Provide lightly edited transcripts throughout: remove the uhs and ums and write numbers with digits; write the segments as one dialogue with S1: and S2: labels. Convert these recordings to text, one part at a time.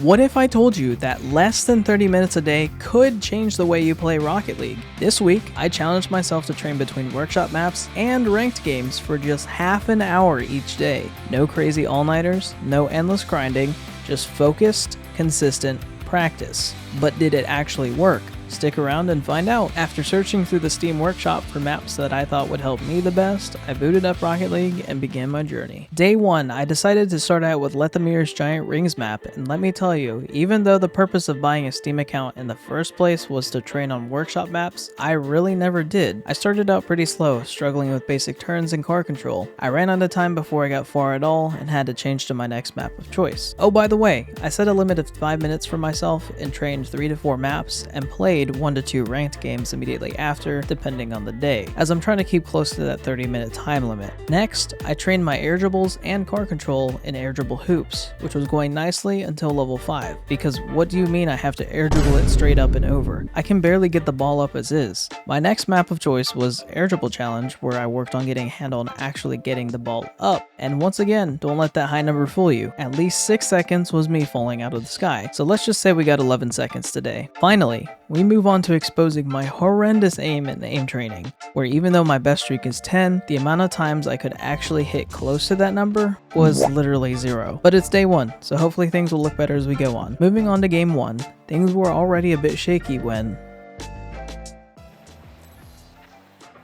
S1: What if I told you that less than 30 minutes a day could change the way you play Rocket League? This week, I challenged myself to train between workshop maps and ranked games for just half an hour each day. No crazy all-nighters, no endless grinding, just focused, consistent practice. But did it actually work? Stick around and find out. After searching through the Steam Workshop for maps that I thought would help me the best, I booted up Rocket League and began my journey. Day 1, I decided to start out with Lethamyr's Giant Rings map, and let me tell you, even though the purpose of buying a Steam account in the first place was to train on workshop maps, I really never did. I started out pretty slow, struggling with basic turns and car control. I ran out of time before I got far at all and had to change to my next map of choice. Oh, by the way, I set a limit of 5 minutes for myself and trained 3 to 4 maps and played 1 to 2 ranked games immediately after, depending on the day, as I'm trying to keep close to that 30-minute time limit. Next, I trained my air dribbles and car control in air dribble hoops, which was going nicely until level 5, because what do you mean I have to air dribble it straight up and over? I can barely get the ball up as is. My next map of choice was air dribble challenge, where I worked on getting a handle on actually getting the ball up, and once again, don't let that high number fool you. At least 6 seconds was me falling out of the sky, so let's just say we got 11 seconds today. Finally, we move on to exposing my horrendous aim in aim training, where even though my best streak is 10, the amount of times I could actually hit close to that number was literally 0. But it's day 1, so hopefully things will look better as we go on. Moving on to game 1, things were already a bit shaky when...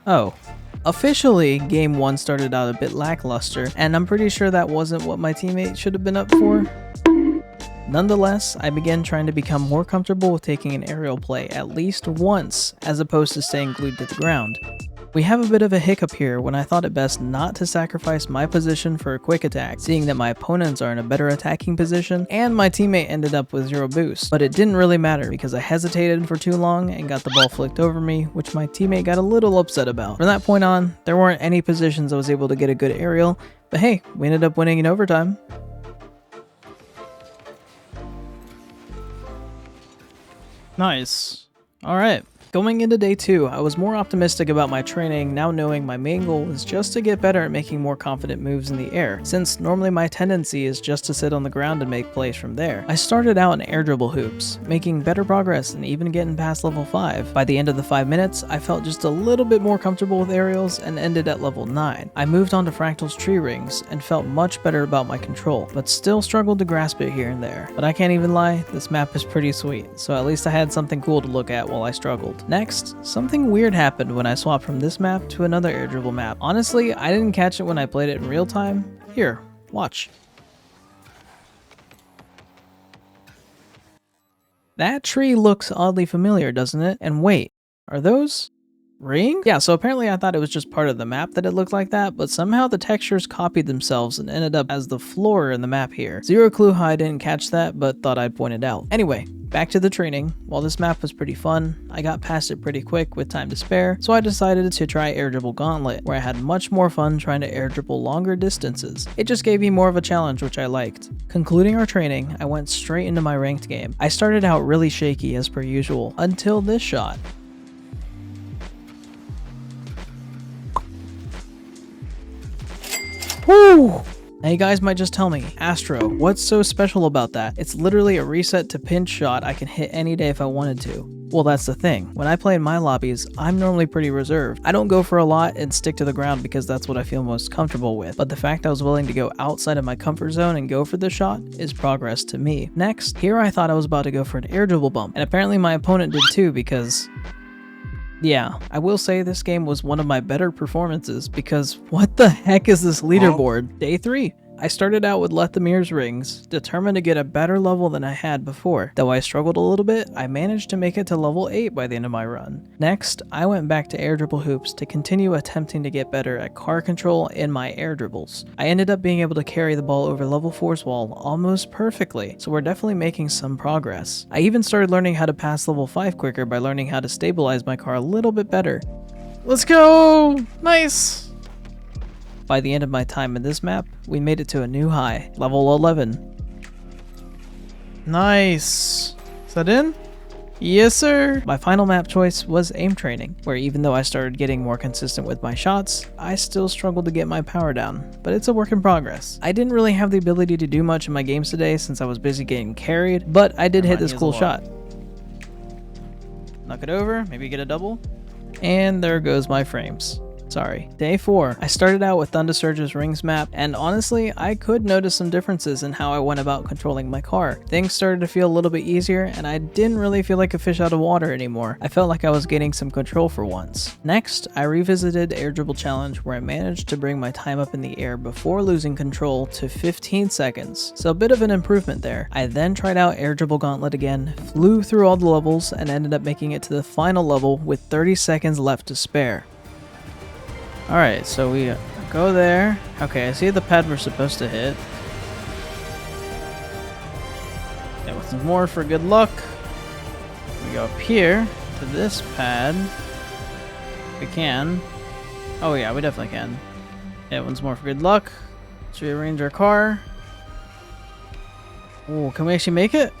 S1: Oh. Officially, game 1 started out a bit lackluster, and I'm pretty sure that wasn't what my teammate should have been up for. Nonetheless, I began trying to become more comfortable with taking an aerial play at least once, as opposed to staying glued to the ground. We have a bit of a hiccup here when I thought it best not to sacrifice my position for a quick attack, seeing that my opponents are in a better attacking position, and my teammate ended up with 0 boost. But it didn't really matter because I hesitated for too long and got the ball flicked over me, which my teammate got a little upset about. From that point on, there weren't any positions I was able to get a good aerial, but hey, we ended up winning in overtime. Nice. Alright. Going into day 2, I was more optimistic about my training, now knowing my main goal was just to get better at making more confident moves in the air, since normally my tendency is just to sit on the ground and make plays from there. I started out in air dribble hoops, making better progress and even getting past level 5. By the end of the 5 minutes, I felt just a little bit more comfortable with aerials and ended at level 9. I moved on to Fractals tree rings and felt much better about my control, but still struggled to grasp it here and there. But I can't even lie, this map is pretty sweet, so at least I had something cool to look at while I struggled. Next, something weird happened when I swapped from this map to another air dribble map. Honestly, I didn't catch it when I played it in real time. Here, watch. That tree looks oddly familiar, doesn't it? And wait, are those rings? Yeah, so apparently I thought it was just part of the map that it looked like that, but somehow the textures copied themselves and ended up as the floor in the map here. Zero clue how I didn't catch that, but thought I'd point it out. Anyway, back to the training. While this map was pretty fun, I got past it pretty quick with time to spare, so I decided to try air Dribble Gauntlet, where I had much more fun trying to air dribble longer distances. It just gave me more of a challenge, which I liked. Concluding our training, I went straight into my ranked game. I started out really shaky as per usual, until this shot. Woo! Now you guys might just tell me, Astro, what's so special about that? It's literally a reset to pinch shot I can hit any day if I wanted to. Well, that's the thing. When I play in my lobbies, I'm normally pretty reserved. I don't go for a lot and stick to the ground because that's what I feel most comfortable with. But the fact I was willing to go outside of my comfort zone and go for the shot is progress to me. Next, here I thought I was about to go for an air dribble bump, and apparently my opponent did too because... yeah, I will say this game was one of my better performances because what the heck is this leaderboard? Day 3. I started out with Lethamyr's rings, determined to get a better level than I had before. Though I struggled a little bit, I managed to make it to level 8 by the end of my run. Next, I went back to air dribble hoops to continue attempting to get better at car control in my air dribbles. I ended up being able to carry the ball over level 4's wall almost perfectly, so we're definitely making some progress. I even started learning how to pass level 5 quicker by learning how to stabilize my car a little bit better. Let's go! Nice! By the end of my time in this map, we made it to a new high, level 11. Nice. Is that in? Yes, sir! My final map choice was aim training, where even though I started getting more consistent with my shots, I still struggled to get my power down, but it's a work in progress. I didn't really have the ability to do much in my games today since I was busy getting carried, but I did hit this cool shot. Knock it over, maybe get a double, and there goes my frames. Sorry. Day 4. I started out with Thunder Surge's rings map, and honestly, I could notice some differences in how I went about controlling my car. Things started to feel a little bit easier, and I didn't really feel like a fish out of water anymore. I felt like I was gaining some control for once. Next, I revisited Air Dribble Challenge, where I managed to bring my time up in the air before losing control to 15 seconds, so a bit of an improvement there. I then tried out Air Dribble Gauntlet again, flew through all the levels, and ended up making it to the final level with 30 seconds left to spare. Alright, so we go there. Okay, I see the pad we're supposed to hit. Yeah, with some more for good luck. We go up here to this pad. We can. Oh yeah, we definitely can. Yeah, once more for good luck. Let's rearrange our car. Oh, can we actually make it?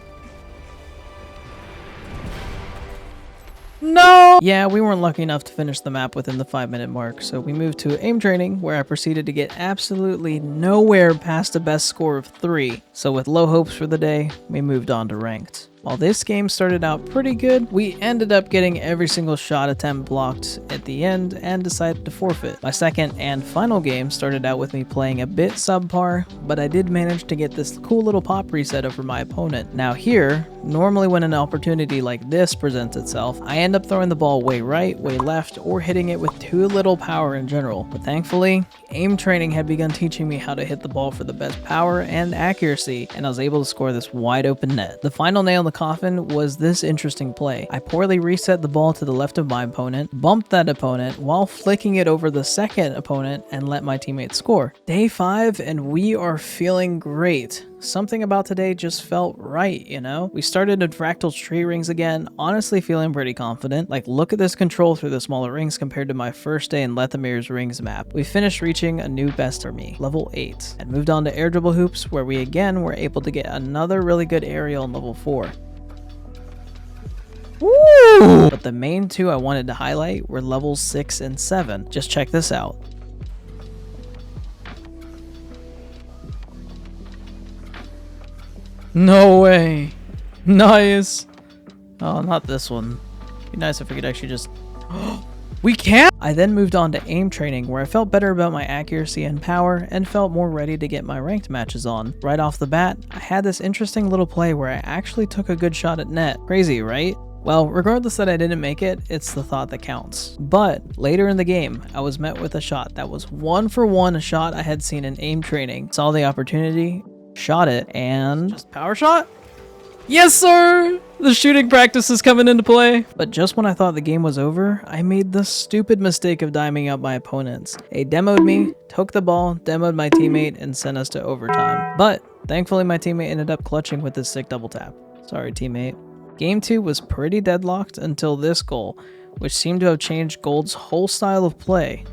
S1: No! Yeah, we weren't lucky enough to finish the map within the 5-minute mark, so we moved to aim training, where I proceeded to get absolutely nowhere past a best score of 3. So with low hopes for the day, we moved on to ranked. While this game started out pretty good, we ended up getting every single shot attempt blocked at the end and decided to forfeit. My second and final game started out with me playing a bit subpar, but I did manage to get this cool little pop reset over my opponent. Now here, normally when an opportunity like this presents itself, I end up throwing the ball way right, way left, or hitting it with too little power in general. But thankfully, aim training had begun teaching me how to hit the ball for the best power and accuracy, and I was able to score this wide open net. The final nail in the coffin was this interesting play. I poorly reset the ball to the left of my opponent, bumped that opponent while flicking it over the second opponent, and let my teammate score. Day 5, and we are feeling great. Something about today just felt right, you know? We started in Fractals tree rings again, honestly feeling pretty confident. Like, look at this control through the smaller rings compared to my first day in Lethamyr's rings map. We finished reaching a new best for me, level 8, and moved on to Air Dribble Hoops, where we again were able to get another really good aerial in level 4. Woo! But the main two I wanted to highlight were levels 6 and 7. Just check this out. No way. Nice. Oh, not this one. Be nice if we could actually just... We can! I then moved on to aim training, where I felt better about my accuracy and power and felt more ready to get my ranked matches on. Right off the bat, I had this interesting little play where I actually took a good shot at net. Crazy, right? Well, regardless that I didn't make it, it's the thought that counts. But later in the game, I was met with a shot that was 1-for-1 a shot I had seen in aim training. Saw the opportunity, shot it, and just power shot? Yes, sir! The shooting practice is coming into play. But just when I thought the game was over, I made the stupid mistake of diming up my opponents. They demoed me, took the ball, demoed my teammate, and sent us to overtime. But thankfully my teammate ended up clutching with this sick double tap. Sorry, teammate. Game 2 was pretty deadlocked until this goal, which seemed to have changed Gold's whole style of play.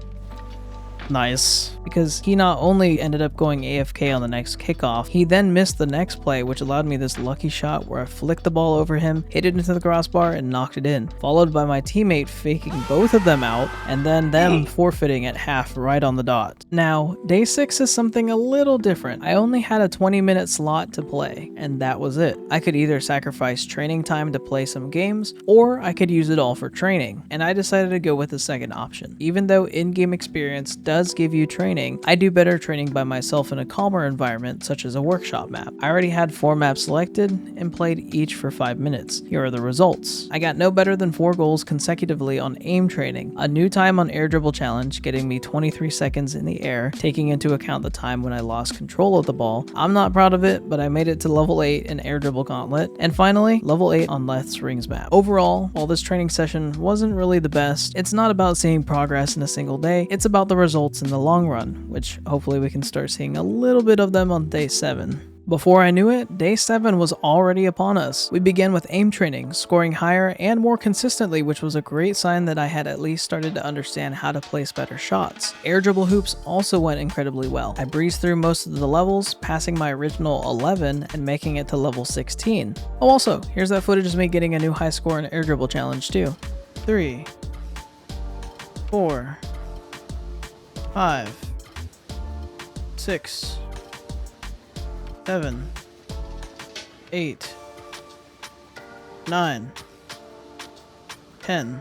S1: Nice. Because he not only ended up going AFK on the next kickoff, he then missed the next play, which allowed me this lucky shot where I flicked the ball over him, hit it into the crossbar, and knocked it in, followed by my teammate faking both of them out, and then them forfeiting at half right on the dot. Now, day 6 is something a little different. I only had a 20-minute slot to play, and that was it. I could either sacrifice training time to play some games, or I could use it all for training, and I decided to go with the second option. Even though in-game experience does give you training, I do better training by myself in a calmer environment such as a workshop map. I already had 4 maps selected and played each for 5 minutes. Here are the results. I got no better than 4 goals consecutively on aim training, a new time on Air Dribble Challenge getting me 23 seconds in the air, taking into account the time when I lost control of the ball. I'm not proud of it, but I made it to level 8 in Air Dribble Gauntlet, and finally level 8 on Leth's rings map. Overall, while this training session wasn't really the best, it's not about seeing progress in a single day, it's about the results in the long run, which hopefully we can start seeing a little bit of them on day 7. Before I knew it, day 7 was already upon us. We began with aim training, scoring higher and more consistently, which was a great sign that I had at least started to understand how to place better shots. Air dribble hoops also went incredibly well. I breezed through most of the levels, passing my original 11 and making it to level 16. Oh, also, here's that footage of me getting a new high score in air dribble challenge too. 3, 4, 5, 6, 7, 8, 9, 10.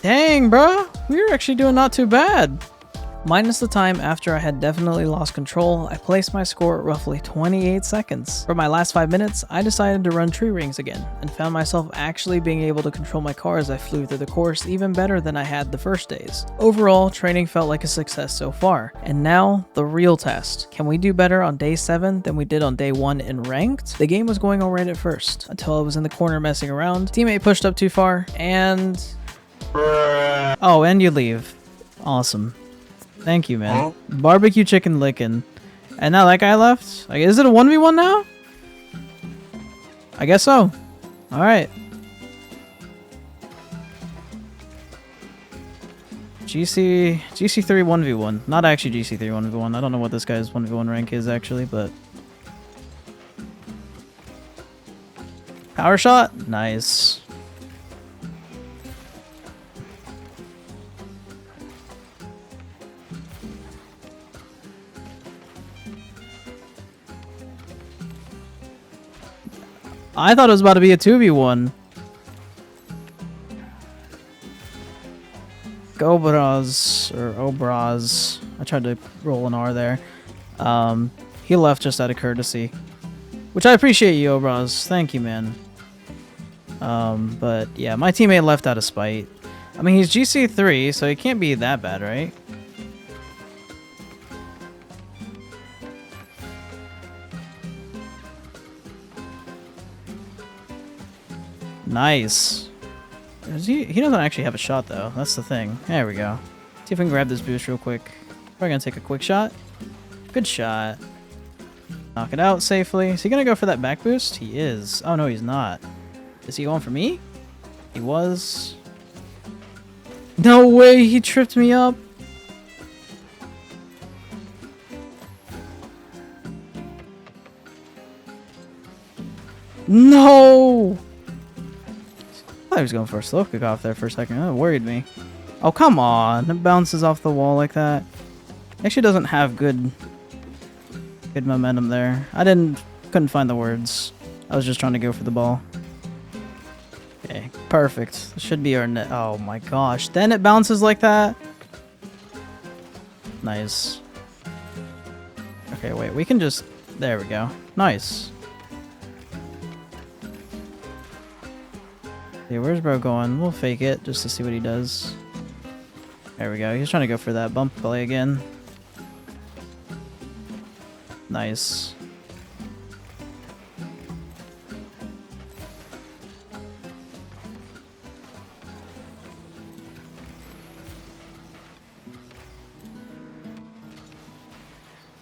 S1: Dang, bro, we were actually doing not too bad. Minus the time after I had definitely lost control, I placed my score at roughly 28 seconds. For my last 5 minutes, I decided to run tree rings again, and found myself actually being able to control my car as I flew through the course even better than I had the first days. Overall, training felt like a success so far. And now, the real test. Can we do better on day 7 than we did on day 1 in ranked? The game was going alright at first, until I was in the corner messing around, teammate pushed up too far, and... Oh, and you leave. Awesome. Thank you, man. Barbecue chicken licking. And now that guy left? Like, is it a 1v1 now? I guess so. Alright. GC3 1v1. Not actually GC3 1v1. I don't know what this guy's 1v1 rank is actually, but... Power shot? Nice. I thought it was about to be a 2v1. Gobraz, or Obraz. I tried to roll an R there. He left just out of courtesy. Which I appreciate you, Obraz. Thank you, man. But yeah, my teammate left out of spite. I mean, he's GC3, so he can't be that bad, right? Nice. He doesn't actually have a shot, though. That's the thing. There we go. See if we can grab this boost real quick. We're going to take a quick shot. Good shot. Knock it out safely. Is he going to go for that back boost? He is. Oh, no, he's not. Is he going for me? He was. No way, he tripped me up. No! I thought he was going for a slow kick off there for a second. That worried me. Oh, come on. It bounces off the wall like that. Actually doesn't have good momentum there. Couldn't find the words. I was just trying to go for the ball. Okay, perfect. This should be our net. Oh my gosh. Then it bounces like that. Nice. Okay, wait. We can just... There we go. Nice. Yeah, where's bro going? We'll fake it just to see what he does. There we go. He's trying to go for that bump play again. Nice.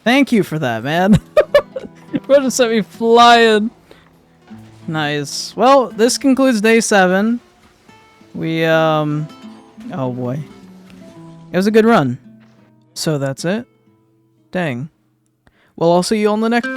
S1: Thank you for that, man. Bro just sent me flying. Nice. Well, this concludes day 7. We, oh boy. It was a good run. So that's it. Dang. Well, I'll see you on the next...